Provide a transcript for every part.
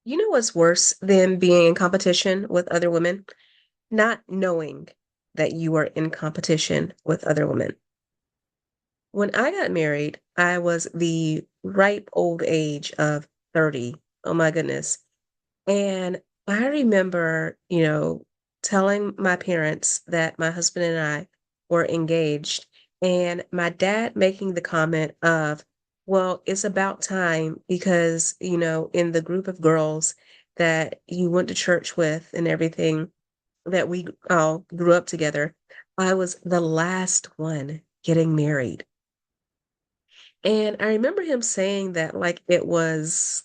You know what's worse than being in competition with other women? Not knowing that you are in competition with other women. When I got married, I was the ripe old age of 30. Oh my goodness. And I remember, telling my parents that my husband and I were engaged, and my dad making the comment of, well, it's about time because, in the group of girls that you went to church with and everything, that we all grew up together, I was the last one getting married. And I remember him saying that like it was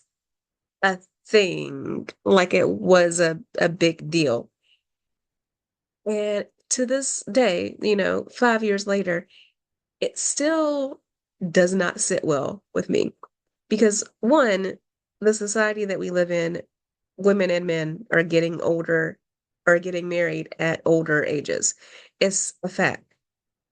a thing, like it was a big deal. And to this day, 5 years later, it still does not sit well with me because one, the society that we live in, women and men are getting older or getting married at older ages. It's a fact.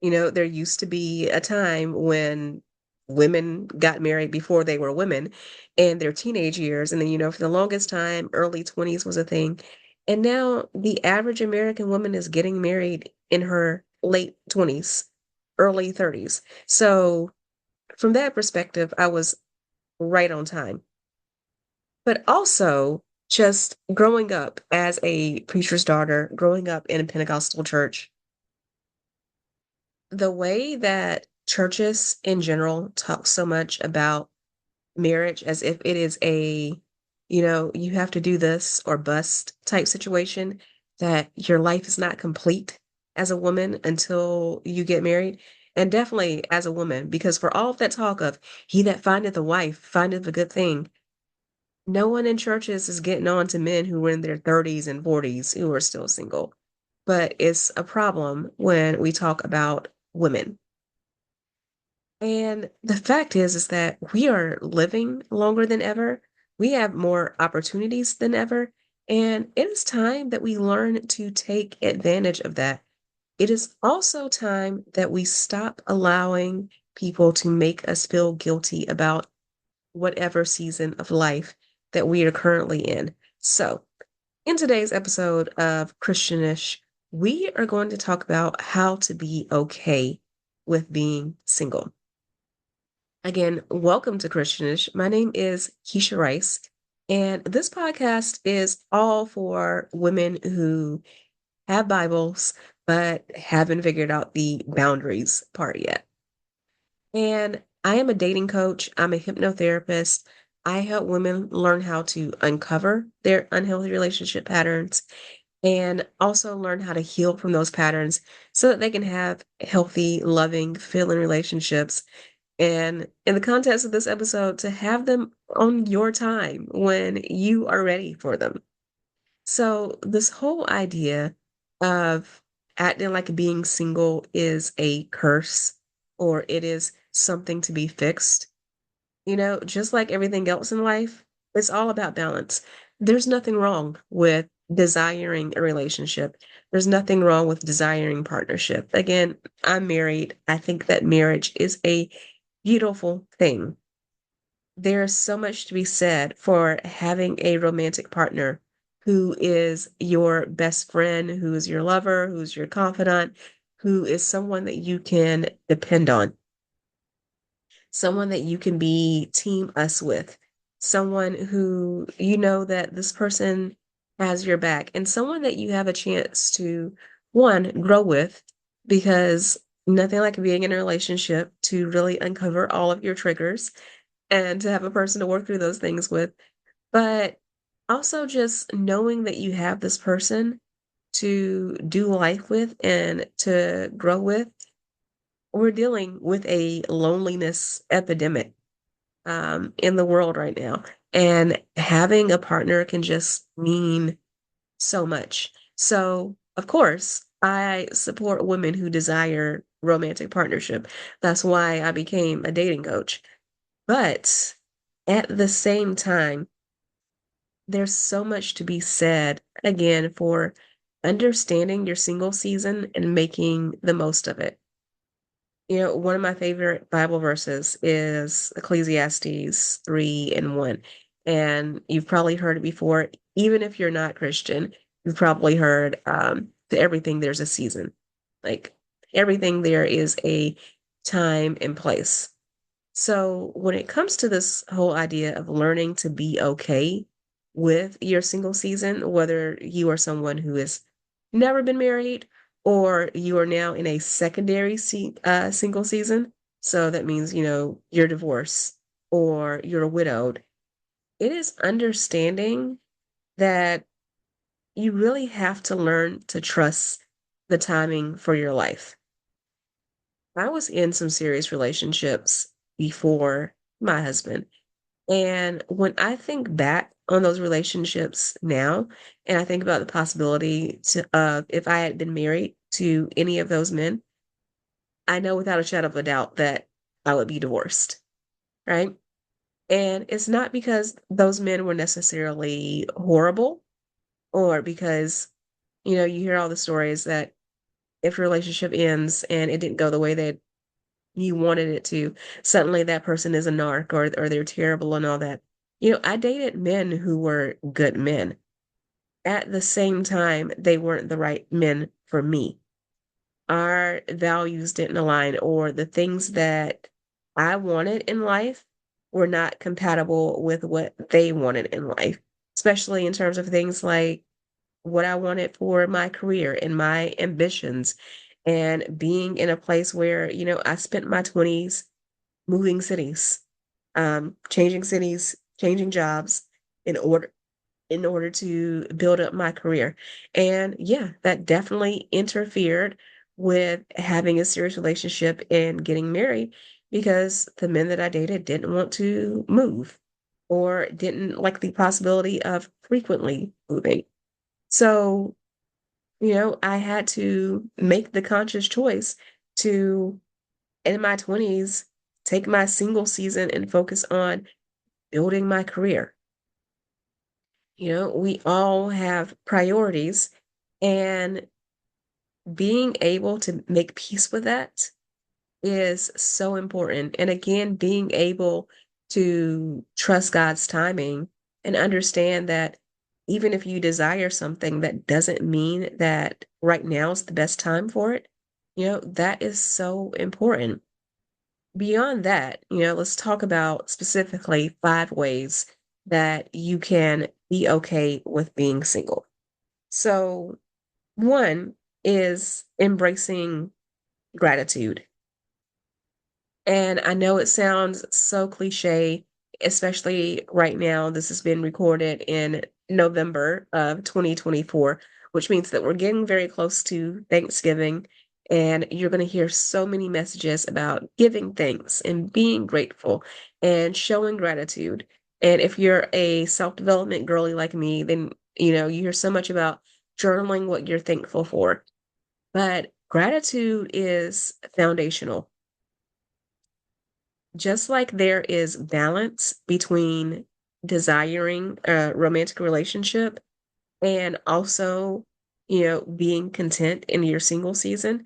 There used to be a time when women got married before they were women in their teenage years. And then, for the longest time, early 20s was a thing. And now the average American woman is getting married in her late 20s, early 30s. So, from that perspective, I was right on time. But also, just growing up as a preacher's daughter, growing up in a Pentecostal church, the way that churches in general talk so much about marriage as if it is you have to do this or bust type situation, that your life is not complete as a woman until you get married. And definitely as a woman, because for all of that talk of he that findeth a wife findeth a good thing, no one in churches is getting on to men who were in their 30s and 40s who are still single. But it's a problem when we talk about women. And the fact is that we are living longer than ever. We have more opportunities than ever. And it is time that we learn to take advantage of that. It is also time that we stop allowing people to make us feel guilty about whatever season of life that we are currently in. So, in today's episode of Christianish, we are going to talk about how to be okay with being single. Again, welcome to Christianish. My name is Keisha Rice, and this podcast is all for women who have Bibles but haven't figured out the boundaries part yet. And I am a dating coach, I'm a hypnotherapist. I help women learn how to uncover their unhealthy relationship patterns and also learn how to heal from those patterns so that they can have healthy, loving, fulfilling relationships, and in the context of this episode, to have them on your time when you are ready for them. So, this whole idea of acting like being single is a curse or it is something to be fixed, just like everything else in life, it's all about balance. There's nothing wrong with desiring a relationship. There's nothing wrong with desiring partnership. Again, I'm married. I think that marriage is a beautiful thing. There's so much to be said for having a romantic partner who is your best friend, who is your lover, who's your confidant, who is someone that you can depend on, someone that you can be team us with, someone who you know that this person has your back, and someone that you have a chance to, one, grow with, because nothing like being in a relationship to really uncover all of your triggers and to have a person to work through those things with. But also just knowing that you have this person to do life with and to grow with. We're dealing with a loneliness epidemic in the world right now. And having a partner can just mean so much. So, of course, I support women who desire romantic partnership. That's why I became a dating coach. But at the same time, there's so much to be said, again, for understanding your single season and making the most of it. One of my favorite Bible verses is Ecclesiastes 3 and 1. And you've probably heard it before. Even if you're not Christian, you've probably heard to everything there's a season. Like everything there is a time and place. So when it comes to this whole idea of learning to be okay with your single season, whether you are someone who has never been married or you are now in a secondary single season, so that means, you're divorced or you're widowed, it is understanding that you really have to learn to trust the timing for your life. I was in some serious relationships before my husband. And when I think back on those relationships now, and I think about the possibility of if I had been married to any of those men, I know without a shadow of a doubt that I would be divorced, right? And it's not because those men were necessarily horrible or because, you hear all the stories that if your relationship ends and it didn't go the way that you wanted it to, suddenly that person is a narc or they're terrible and all that. I dated men who were good men. At the same time, they weren't the right men for me. Our values didn't align, or the things that I wanted in life were not compatible with what they wanted in life, especially in terms of things like what I wanted for my career and my ambitions and being in a place where, I spent my 20s moving cities, changing cities, changing jobs in order to build up my career. And yeah, that definitely interfered with having a serious relationship and getting married because the men that I dated didn't want to move or didn't like the possibility of frequently moving. So, I had to make the conscious choice to, in my 20s, take my single season and focus on building my career. We all have priorities, and being able to make peace with that is so important. And again, being able to trust God's timing and understand that even if you desire something, that doesn't mean that right now is the best time for it. That is so important. Beyond that, let's talk about specifically 5 ways that you can be okay with being single. So, one is embracing gratitude. And I know it sounds so cliche, especially right now. This has been recorded in November of 2024, which means that we're getting very close to Thanksgiving. And you're going to hear so many messages about giving thanks and being grateful and showing gratitude. And if you're a self-development girly like me, then, you hear so much about journaling what you're thankful for. But gratitude is foundational. Just like there is balance between desiring a romantic relationship and also, being content in your single season,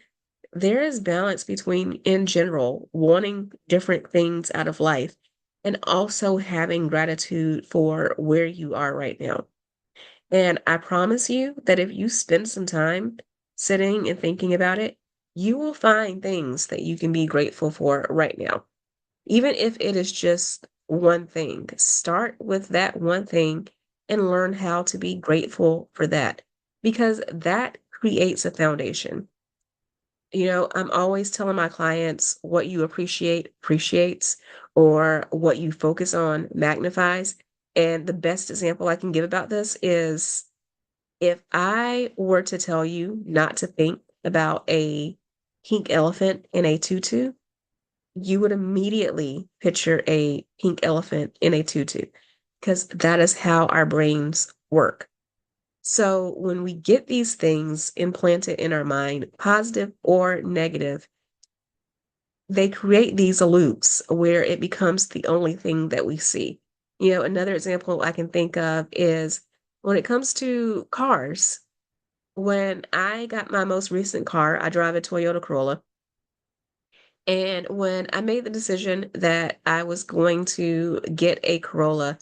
there is balance between, in general, wanting different things out of life and also having gratitude for where you are right now. And I promise you that if you spend some time sitting and thinking about it, you will find things that you can be grateful for right now. Even if it is just one thing, start with that one thing and learn how to be grateful for that because that creates a foundation. I'm always telling my clients what you appreciate appreciates, or what you focus on magnifies. And the best example I can give about this is if I were to tell you not to think about a pink elephant in a tutu, you would immediately picture a pink elephant in a tutu because that is how our brains work. So when we get these things implanted in our mind, positive or negative, they create these loops where it becomes the only thing that we see. Another example I can think of is when it comes to cars. When I got my most recent car, I drive a Toyota Corolla. And when I made the decision that I was going to get a Corolla,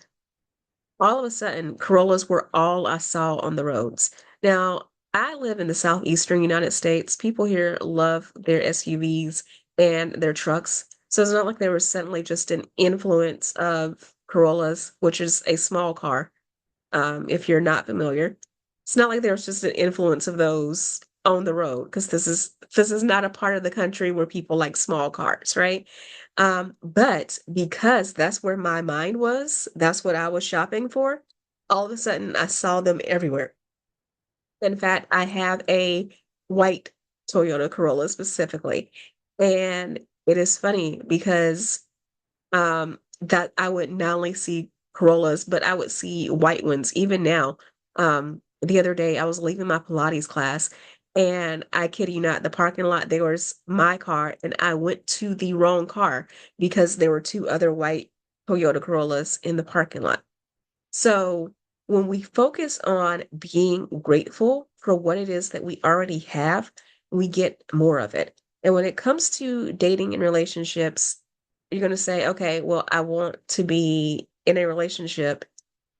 all of a sudden, Corollas were all I saw on the roads. Now, I live in the southeastern United States. People here love their SUVs and their trucks. So it's not like there was suddenly just an influence of Corollas, which is a small car, if you're not familiar. It's not like there was just an influence of those on the road because this is not a part of the country where people like small cars, right? But because that's where my mind was, that's what I was shopping for, all of a sudden I saw them everywhere. In fact, I have a white Toyota Corolla specifically. And it is funny because that I would not only see Corollas, but I would see white ones even now. The other day I was leaving my Pilates class and I kid you not, the parking lot, there was my car and I went to the wrong car because there were two other white Toyota Corollas in the parking lot. So when we focus on being grateful for what it is that we already have, we get more of it. And when it comes to dating and relationships, you're going to say, okay, well, I want to be in a relationship.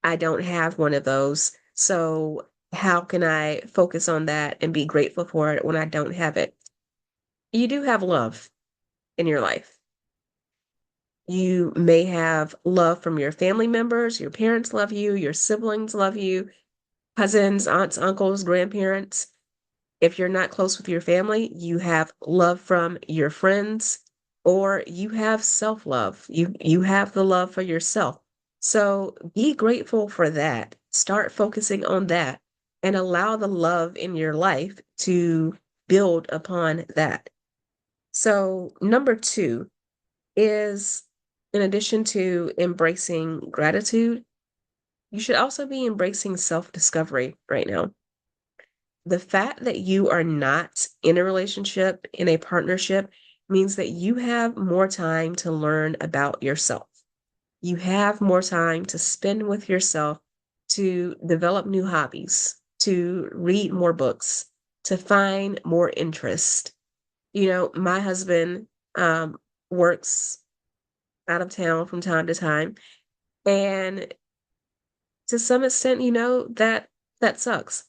I don't have one of those. So how can I focus on that and be grateful for it when I don't have it? You do have love in your life. You may have love from your family members, your parents love you, your siblings love you, cousins, aunts, uncles, grandparents. If you're not close with your family, you have love from your friends or you have self-love. You have the love for yourself. So be grateful for that. Start focusing on that and allow the love in your life to build upon that. So number two is in addition to embracing gratitude, you should also be embracing self-discovery right now. The fact that you are not in a relationship, in a partnership, means that you have more time to learn about yourself. You have more time to spend with yourself, to develop new hobbies, to read more books, to find more interest. My husband works out of town from time to time, and to some extent, that sucks.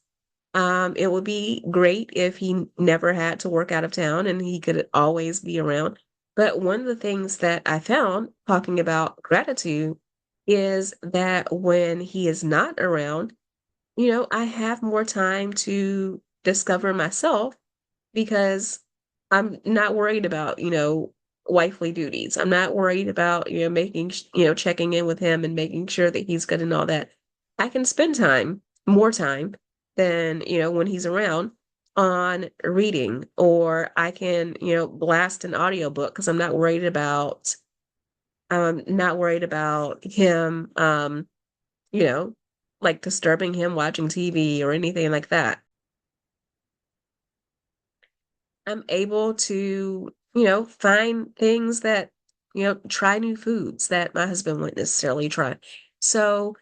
It would be great if he never had to work out of town and he could always be around. But one of the things that I found talking about gratitude is that when he is not around, I have more time to discover myself because I'm not worried about, wifely duties. I'm not worried about, checking in with him and making sure that he's good and all that. I can spend more time than, when he's around on reading, or I can, blast an audiobook because I'm not worried about him, you know, like disturbing him watching TV or anything like that. I'm able to, find things that, try new foods that my husband wouldn't necessarily try. So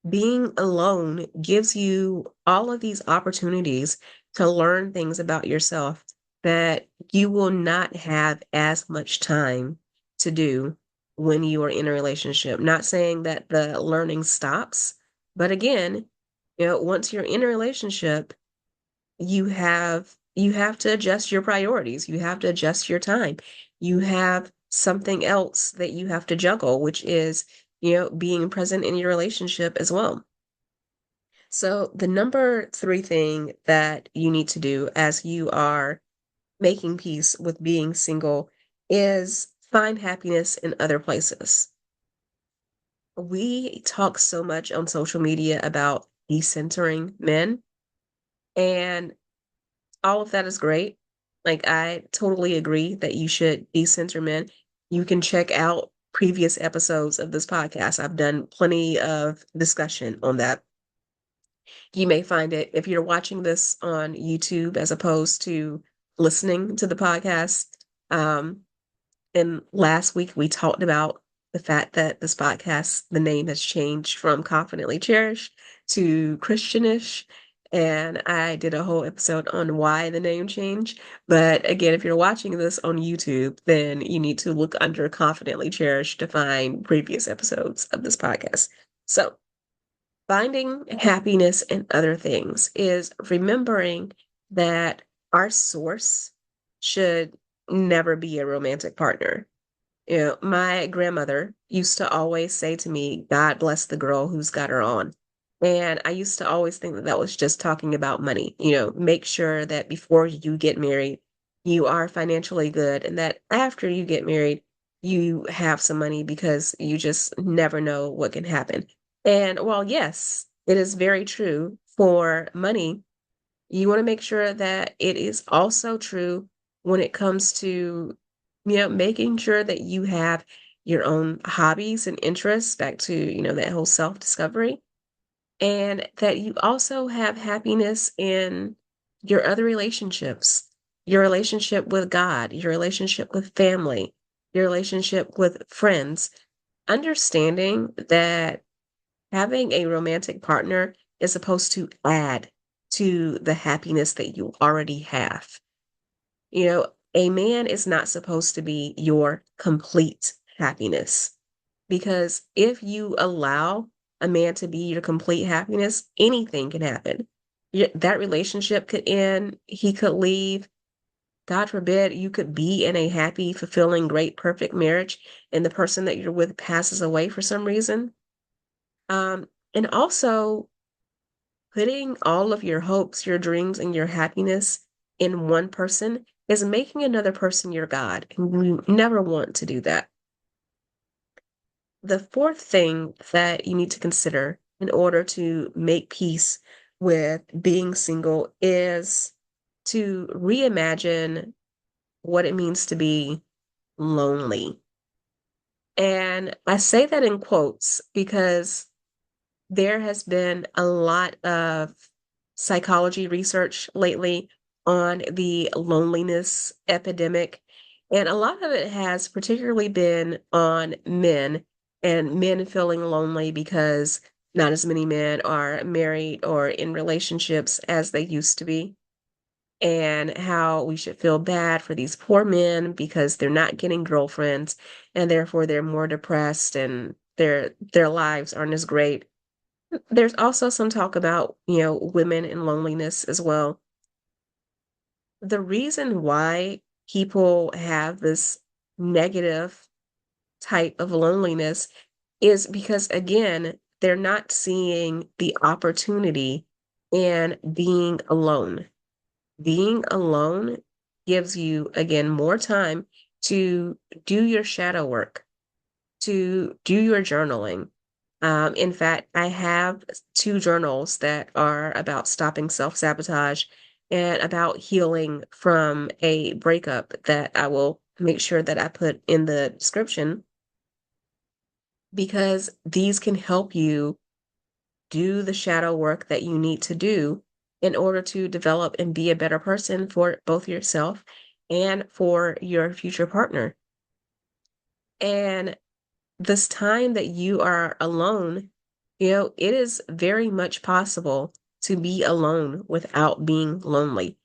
being alone gives you all of these opportunities to learn things about yourself that you will not have as much time to do when you are in a relationship. Not saying that the learning stops, but again, once you're in a relationship, you have to adjust your priorities. You have to adjust your time. You have something else that you have to juggle, which is, being present in your relationship as well. So the number three thing that you need to do as you are making peace with being single is find happiness in other places. We talk so much on social media about decentering men, and all of that is great. Like, I totally agree that you should decenter men. You can check out previous episodes of this podcast. I've done plenty of discussion on that. You may find it if you're watching this on YouTube as opposed to listening to the podcast. Um, and last week we talked about the fact that this podcast, the name has changed from Confidently Cherished to Christianish. And I did a whole episode on why the name changed. But again, if you're watching this on YouTube, then you need to look under Confidently Cherished to find previous episodes of this podcast. So Finding happiness in other things is remembering that our source should never be a romantic partner. You know, my grandmother used to always say to me, God bless the girl who's got her on. And I used to always think that that was just talking about money. You know, make sure that before you get married, you are financially good, and that after you get married, you have some money because you just never know what can happen. And while, yes, it is very true for money, you want to make sure that it is also true when it comes to, making sure that you have your own hobbies and interests, back to, that whole self-discovery, and that you also have happiness in your other relationships, your relationship with God, your relationship with family, your relationship with friends, understanding that having a romantic partner is supposed to add to the happiness that you already have. You know, a man is not supposed to be your complete happiness, because if you allow a man to be your complete happiness, anything can happen. That relationship could end, he could leave. God forbid, you could be in a happy, fulfilling, great, perfect marriage, and the person that you're with passes away for some reason. And also, putting all of your hopes, your dreams, and your happiness in one person is making another person your God, and you never want to do that. The fourth thing that you need to consider in order to make peace with being single is to reimagine what it means to be lonely. And I say that in quotes because there has been a lot of psychology research lately on the loneliness epidemic. And a lot of it has particularly been on men, and men feeling lonely because not as many men are married or in relationships as they used to be, and how we should feel bad for these poor men because they're not getting girlfriends, and therefore they're more depressed and their lives aren't as great. There's also some talk about, women and loneliness as well. The reason why people have this negative type of loneliness is because, again, they're not seeing the opportunity in being alone. Being alone gives you, again, more time to do your shadow work, to do your journaling. In fact, I have two journals that are about stopping self-sabotage and about healing from a breakup that I will make sure that I put in the description, because these can help you do the shadow work that you need to do in order to develop and be a better person for both yourself and for your future partner. And this time that you are alone, it is very much possible to be alone without being lonely.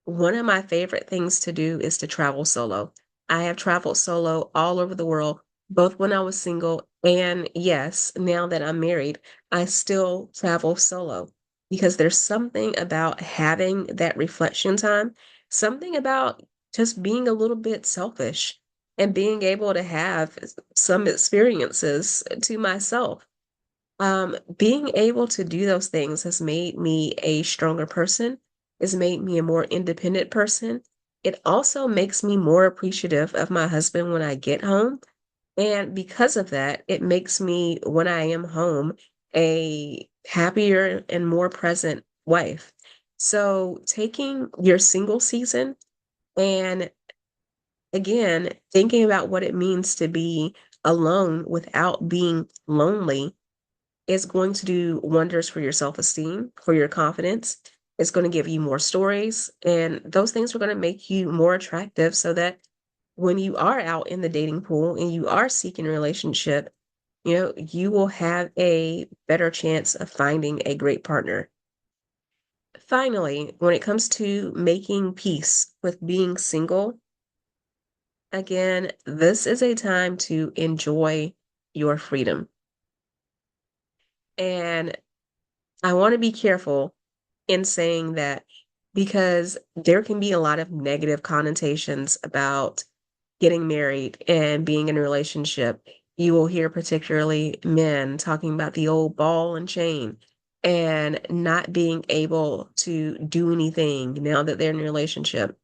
One of my favorite things to do is to travel solo. I have traveled solo all over the world, both when I was single and, yes, now that I'm married, I still travel solo because there's something about having that reflection time, something about just being a little bit selfish and being able to have some experiences to myself. Being able to do those things has made me a stronger person, has made me a more independent person. It also makes me more appreciative of my husband when I get home. And because of that, it makes me, when I am home, a happier and more present wife. So taking your single season and, again, thinking about what it means to be alone without being lonely is going to do wonders for your self-esteem, for your confidence. It's going to give you more stories, and those things are going to make you more attractive so that when you are out in the dating pool and you are seeking a relationship, you will have a better chance of finding a great partner. Finally, when it comes to making peace with being single, again, this is a time to enjoy your freedom. And I want to be careful in saying that because there can be a lot of negative connotations about getting married and being in a relationship. You will hear particularly men talking about the old ball and chain and not being able to do anything now that they're in a relationship.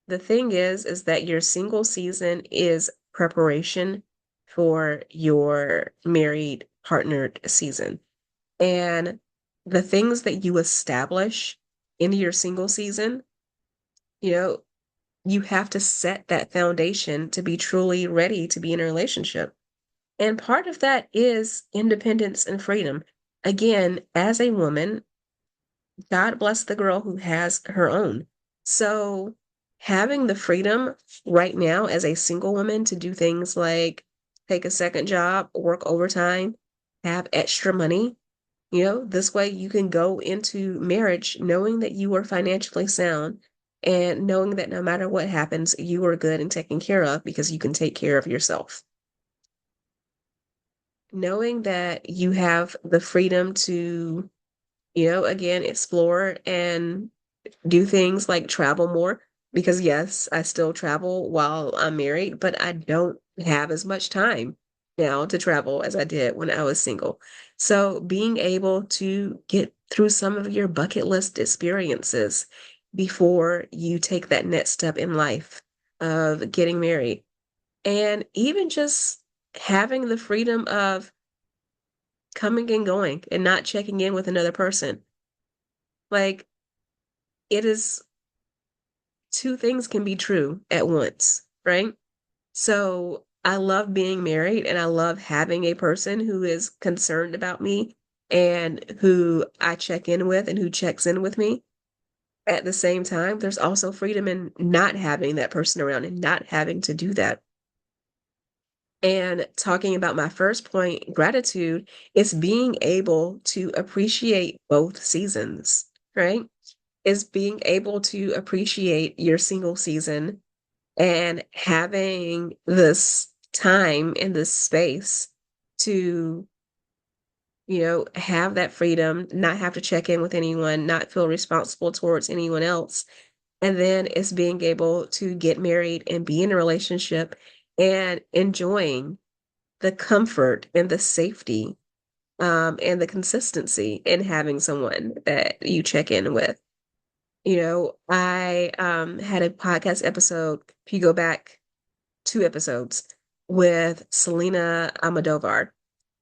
The thing is that your single season is preparation for your married partnered season. And the things that you establish in your single season, you know, you have to set that foundation to be truly ready to be in a relationship. And part of that is independence and freedom. Again, as a woman, God bless the girl who has her own. So having the freedom right now as a single woman to do things like take a second job, work overtime, have extra money, this way you can go into marriage knowing that you are financially sound and knowing that no matter what happens, you are good and taken care of because you can take care of yourself. Knowing that you have the freedom to, again, explore and do things like travel more because yes, I still travel while I'm married, but I don't have as much time now to travel as I did when I was single. So being able to get through some of your bucket list experiences before you take that next step in life of getting married and even just having the freedom of coming and going and not checking in with another person. Like it is two things can be true at once, right? So I love being married and I love having a person who is concerned about me and who I check in with and who checks in with me. At the same time, there's also freedom in not having that person around and not having to do that. And talking about my first point, gratitude, is being able to appreciate both seasons, right? Is being able to appreciate your single season and having this time and this space to, have that freedom, not have to check in with anyone, not feel responsible towards anyone else. And then it's being able to get married and be in a relationship and enjoying the comfort and the safety and the consistency in having someone that you check in with. I had a podcast episode, if you go back 2 episodes, with Selena Almodovar.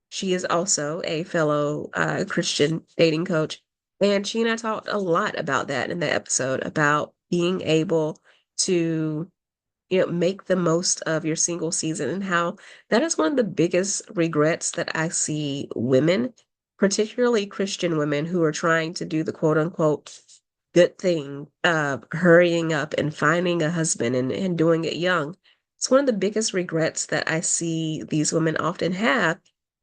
She is also a fellow Christian dating coach. And she and I talked a lot about that in that episode, about being able to, make the most of your single season and how that is one of the biggest regrets that I see women, particularly Christian women who are trying to do the quote unquote good thing of hurrying up and finding a husband and doing it young. It's one of the biggest regrets that I see these women often have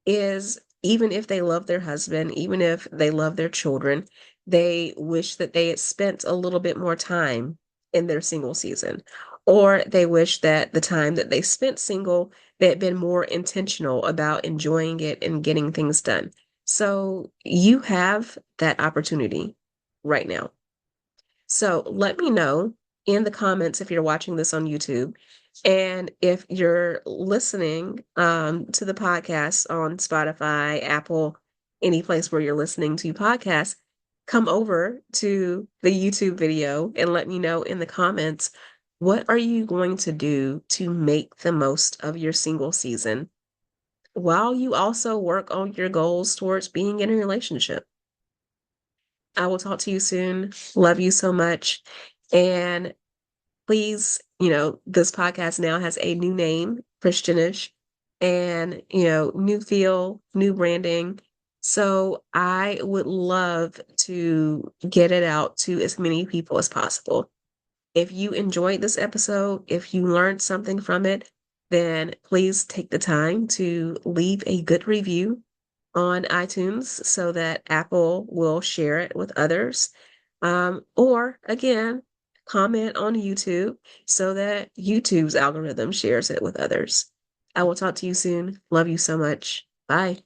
is even if they love their husband, even if they love their children, they wish that they had spent a little bit more time in their single season. Or they wish that the time that they spent single, they had been more intentional about enjoying it and getting things done. So you have that opportunity right now. So let me know in the comments if you're watching this on YouTube and if you're listening to the podcast on Spotify, Apple, any place where you're listening to podcasts, come over to the YouTube video and let me know in the comments, what are you going to do to make the most of your single season while you also work on your goals towards being in a relationship? I will talk to you soon. Love you so much. And please, this podcast now has a new name, Christianish, and, new feel, new branding. So I would love to get it out to as many people as possible. If you enjoyed this episode, if you learned something from it, then please take the time to leave a good review on iTunes so that Apple will share it with others. Or again, comment on YouTube so that YouTube's algorithm shares it with others. I will talk to you soon. Love you so much. Bye.